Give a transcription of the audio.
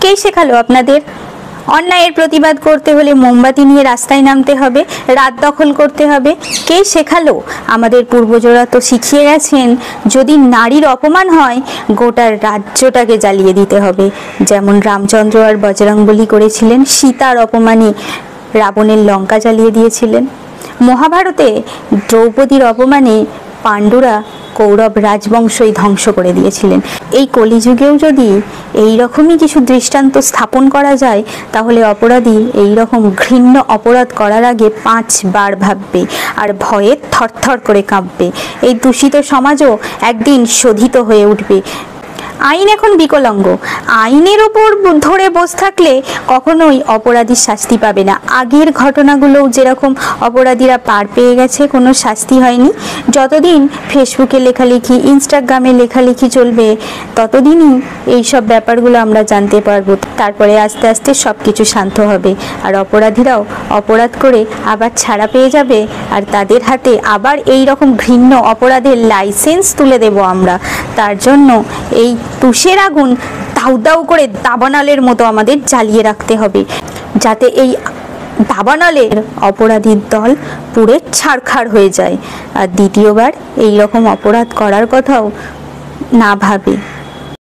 কে শেখালো আপনাদের? অন্যায়ের প্রতিবাদ করতে হলে মোমবাতি নিয়ে রাস্তায় নামতে হবে, রাত দখল করতে হবে? কে শেখালো? আমাদের পূর্বজরা তো শিখিয়ে গেছেন যদি নারীর অপমান হয় গোটা রাজ্যটাকে জ্বালিয়ে দিতে হবে, যেমন রামচন্দ্র আর বজরংবলী করেছিলেন। সীতার অপমানে রাবণের লঙ্কা জ্বালিয়ে দিয়েছিলেন। মহাভারতে দ্রৌপদীর অপমানে পাণ্ডুরা কৌরব রাজবংশই ধ্বংস করে দিয়েছিলেন। এই কলিযুগেও যদি এই রকমই কিছু দৃষ্টান্ত স্থাপন করা যায় তাহলে অপরাধী এই রকম ঘৃণ্য অপরাধ করার আগে 5 বার ভাববে আর ভয়ে থরথর করে কাঁপবে। এই দূষিত সমাজও একদিন শোধিত হয়ে উঠবে। আইন এখন বিকলাঙ্গ। আইনের ওপর ধরে বসে থাকলে কখনোই অপরাধীর শাস্তি পাবে না। আগের ঘটনাগুলোও যেরকম অপরাধীরা পার পেয়ে গেছে, কোনো শাস্তি হয়নি। যতদিন ফেসবুকে লেখালেখি, ইনস্টাগ্রামে লেখালেখি চলবে ততদিনই এইসব ব্যাপারগুলো আমরা জানতে পারবো। তারপরে আস্তে আস্তে সব কিছু শান্ত হবে আর অপরাধীরাও অপরাধ করে আবার ছাড়া পেয়ে যাবে আর তাদের হাতে আবার এই রকম ঘৃণ্য অপরাধের লাইসেন্স তুলে দেব আমরা। তার জন্য এই তুষের আগুন দাউ দাউ করে দাবানলের মতো আমাদের জ্বালিয়ে রাখতে হবে, যাতে এই দাবানলের অপরাধীর দল পুড়ে ছারখার হয়ে যায় আর দ্বিতীয়বার এই রকম অপরাধ করার কথাও না ভাবে।